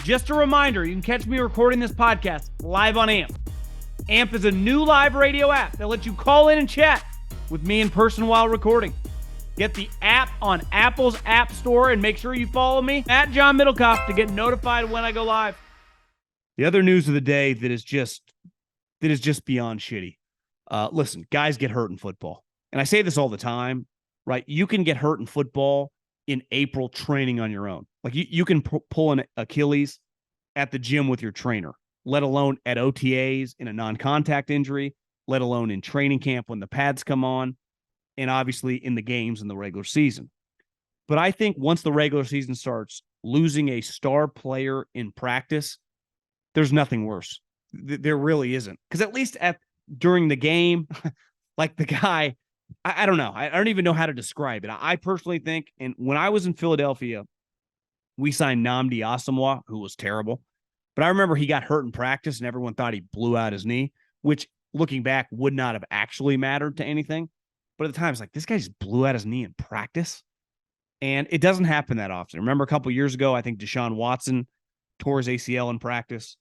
Just a reminder, you can catch me recording this podcast live on AMP. AMP is a new live radio app that lets you call in and chat with me in person while recording. Get the app on Apple's App Store and make sure you follow me at John Middlekauff to get notified when I go live. The other news of the day that is just beyond shitty. Listen, guys get hurt in football. And I say this all the time, right? You can get hurt in football in April training on your own. Like you can pull an Achilles at the gym with your trainer, let alone at OTAs in a non-contact injury, let alone in training camp when the pads come on, and obviously in the games in the regular season. But I think once the regular season starts, losing a star player in practice, there's nothing worse. There really isn't. Because at least during the game, like the guy, I don't know. I don't even know how to describe it. I personally think, and when I was in Philadelphia, we signed Nnamdi Asomugha, who was terrible. But I remember he got hurt in practice, and everyone thought he blew out his knee, which, looking back, would not have actually mattered to anything. But at the time, it's like, this guy just blew out his knee in practice. And it doesn't happen that often. Remember a couple years ago, I think Deshaun Watson tore his ACL in practice.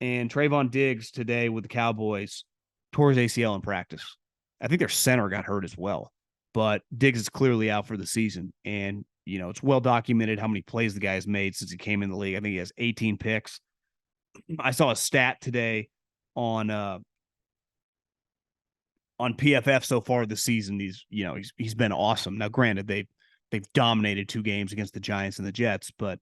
And Trevon Diggs today with the Cowboys tore his ACL in practice. I think their center got hurt as well. But Diggs is clearly out for the season. And, you know, it's well documented how many plays the guy has made since he came in the league. I think he has 18 picks. I saw a stat today on PFF so far this season. He's been awesome. Now, granted, they've dominated 2 games against the Giants and the Jets, but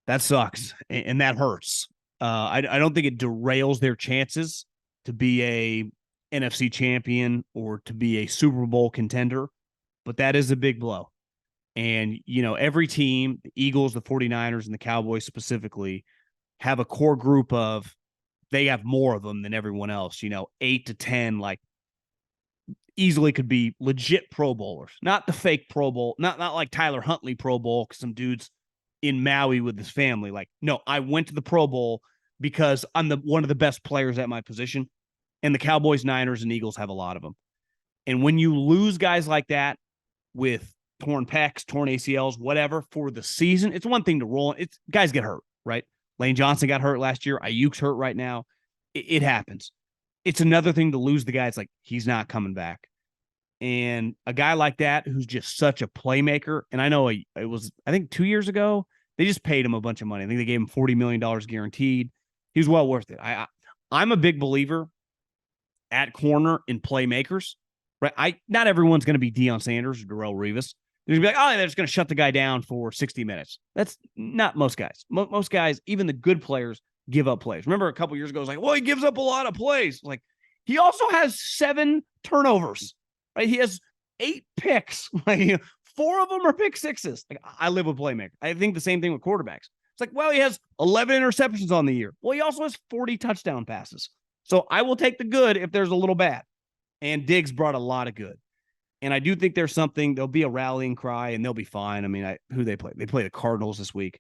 that sucks and that hurts. I don't think it derails their chances to be a NFC champion or to be a Super Bowl contender, but that is a big blow. And, you know, every team, the Eagles, the 49ers, and the Cowboys specifically, have a core group of, they have more of them than everyone else, 8 to 10, like easily could be legit Pro Bowlers, not the fake Pro Bowl, not like Tyler Huntley Pro Bowl, because some dude's in Maui with his family. Like, no, I went to the Pro Bowl because I'm one of the best players at my position. And the Cowboys, Niners, and Eagles have a lot of them. And when you lose guys like that with torn pecs, torn ACLs, whatever, for the season, it's one thing to roll. It's guys get hurt, right? Lane Johnson got hurt last year. Ayuk's hurt right now. It happens. It's another thing to lose the guy. It's like, he's not coming back. And a guy like that, who's just such a playmaker, and I know it was, I think 2 years ago, they just paid him a bunch of money. I think they gave him $40 million guaranteed. He was well worth it. I'm a big believer at corner in playmakers, right? Not everyone's going to be Deion Sanders or Darrelle Revis. They're going to be like, oh, they're just going to shut the guy down for 60 minutes. That's not most guys. Most guys, even the good players, give up plays. Remember a couple years ago, it was like, well, he gives up a lot of plays. Like, he also has 7 turnovers, right? He has 8 picks. Like, 4 of them are pick sixes. Like, I live with playmakers. I think the same thing with quarterbacks. It's like, well, he has 11 interceptions on the year. Well, he also has 40 touchdown passes. So I will take the good if there's a little bad. And Diggs brought a lot of good. And I do think there's something, there'll be a rallying cry and they'll be fine. I mean, who they play? They play the Cardinals this week,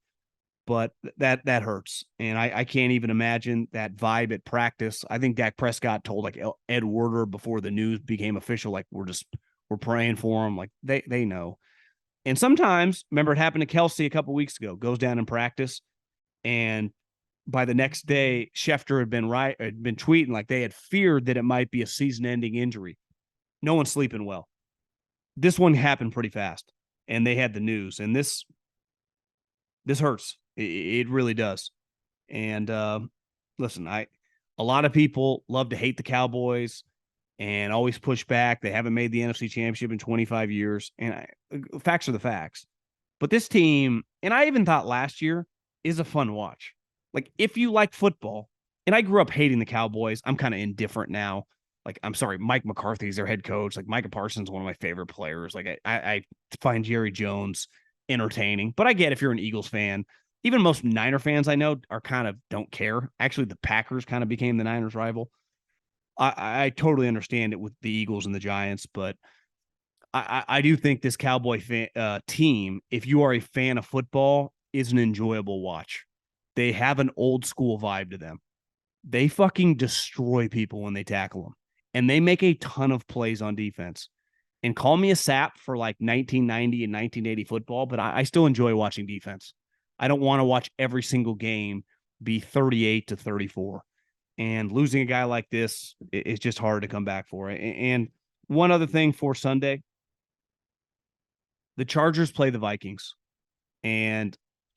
but that hurts. And I can't even imagine that vibe at practice. I think Dak Prescott told like Ed Werder before the news became official, like we're praying for him. Like they know. And sometimes, remember it happened to Kelsey a couple weeks ago, goes down in practice, and by the next day, Schefter had been tweeting like they had feared that it might be a season-ending injury. No one's sleeping well. This one happened pretty fast, and they had the news. And this hurts. It really does. And listen, a lot of people love to hate the Cowboys and always push back. They haven't made the NFC Championship in 25 years, and facts are the facts. But this team, and I even thought last year, is a fun watch. Like, if you like football, and I grew up hating the Cowboys, I'm kind of indifferent now. Like, I'm sorry, Mike McCarthy's their head coach. Like, Micah Parsons is one of my favorite players. Like, I find Jerry Jones entertaining. But I get if you're an Eagles fan. Even most Niner fans I know are kind of don't care. Actually, the Packers kind of became the Niners' rival. I totally understand it with the Eagles and the Giants, but I do think this Cowboy team, if you are a fan of football, is an enjoyable watch. They have an old school vibe to them. They fucking destroy people when they tackle them. And they make a ton of plays on defense. And call me a sap for like 1990 and 1980 football, but I still enjoy watching defense. I don't want to watch every single game be 38-34. And losing a guy like this is just hard to come back for. And one other thing for Sunday, the Chargers play the Vikings. And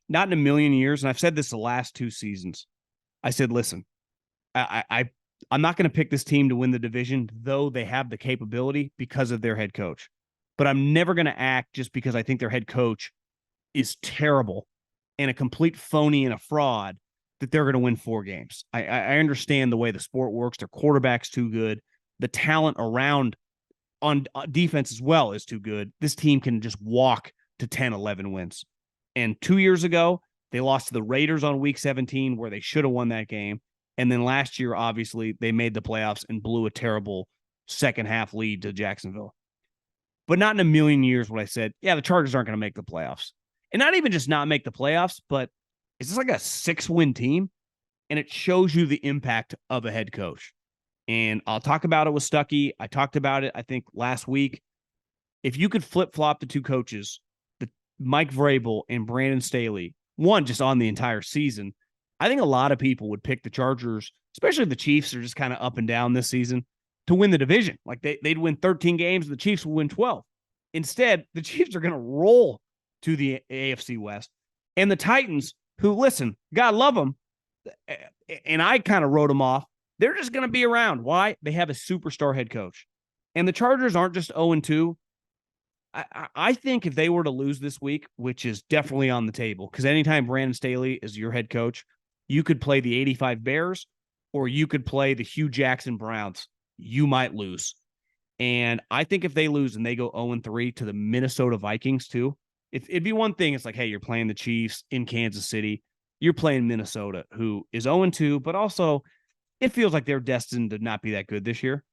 not in a million years, and I've said this the last 2 seasons, I said, listen, I'm not going to pick this team to win the division, though they have the capability because of their head coach. But I'm never going to act just because I think their head coach is terrible and a complete phony and a fraud that they're going to win 4 games. I understand the way the sport works. Their quarterback's too good. The talent around on defense as well is too good. This team can just walk to 10, 11 wins. And 2 years ago, they lost to the Raiders on week 17 where they should have won that game. And then last year, obviously, they made the playoffs and blew a terrible second half lead to Jacksonville. But not in a million years would I said, yeah, the Chargers aren't going to make the playoffs. And not even just not make the playoffs, but is this like a 6-win team? And it shows you the impact of a head coach. And I'll talk about it with Stuckey. I talked about it, I think, last week. If you could flip-flop the 2 coaches, the Mike Vrabel and Brandon Staley, one just on the entire season, I think a lot of people would pick the Chargers, especially the Chiefs are just kind of up and down this season, to win the division. Like they'd win 13 games, the Chiefs would win 12. Instead, the Chiefs are going to roll to the AFC West. And the Titans, who, listen, God love them, and I kind of wrote them off, they're just going to be around. Why? They have a superstar head coach. And the Chargers aren't just 0-2. I think if they were to lose this week, which is definitely on the table, because anytime Brandon Staley is your head coach, you could play the 85 Bears or you could play the Hugh Jackson Browns. You might lose. And I think if they lose and they go 0-3 to the Minnesota Vikings too, it'd be one thing. It's like, hey, you're playing the Chiefs in Kansas City. You're playing Minnesota, who is 0-2, but also it feels like they're destined to not be that good this year.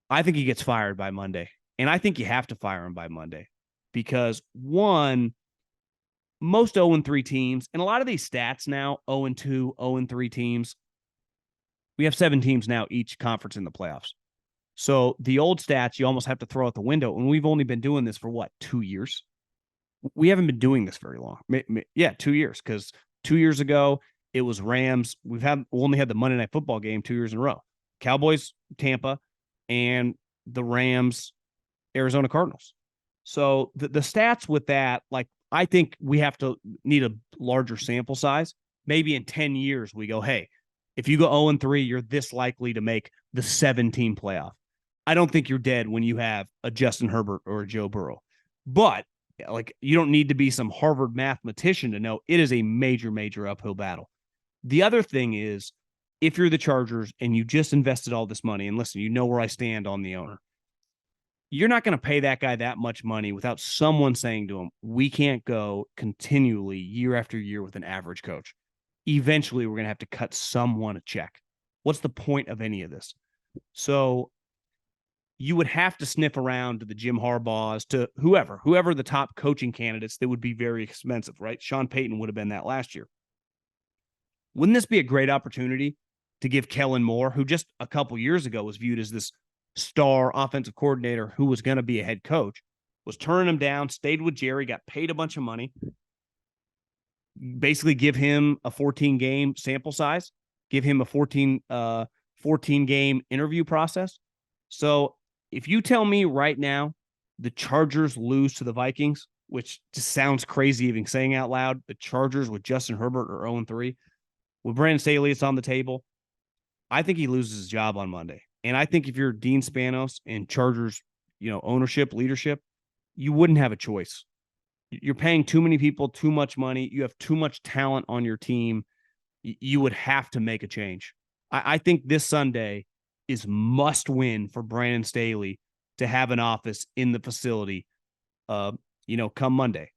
I think he gets fired by Monday. And I think you have to fire him by Monday because, one, most 0-3 teams, and a lot of these stats now, 0-2, 0-3 teams, we have 7 teams now, each conference in the playoffs. So the old stats, you almost have to throw out the window. And we've only been doing this for, 2 years? We haven't been doing this very long. Yeah, 2 years, because 2 years ago, it was Rams. We only had the Monday Night Football game 2 years in a row. Cowboys, Tampa, and the Rams, Arizona Cardinals. So the stats with that, like, I think we have to need a larger sample size. Maybe in 10 years, we go, hey, if you go 0-3, you're this likely to make the 7-team playoff. I don't think you're dead when you have a Justin Herbert or a Joe Burrow. But, like, you don't need to be some Harvard mathematician to know it is a major, major uphill battle. The other thing is, if you're the Chargers and you just invested all this money, and listen, you know where I stand on the owner, you're not going to pay that guy that much money without someone saying to him, we can't go continually year after year with an average coach. Eventually, we're going to have to cut someone a check. What's the point of any of this? So you would have to sniff around to the Jim Harbaughs, to whoever the top coaching candidates that would be very expensive, right? Sean Payton would have been that last year. Wouldn't this be a great opportunity to give Kellen Moore, who just a couple years ago was viewed as this star offensive coordinator who was going to be a head coach, was turning him down, stayed with Jerry, got paid a bunch of money, basically give him a 14-game sample size, give him a 14-game interview process. So if you tell me right now the Chargers lose to the Vikings, which just sounds crazy even saying out loud, the Chargers with Justin Herbert are 0-3, with Brandon Staley, it's on the table. I think he loses his job on Monday. And I think if you're Dean Spanos and Chargers, ownership, leadership, you wouldn't have a choice. You're paying too many people, too much money. You have too much talent on your team. You would have to make a change. I think this Sunday is must win for Brandon Staley to have an office in the facility, come Monday.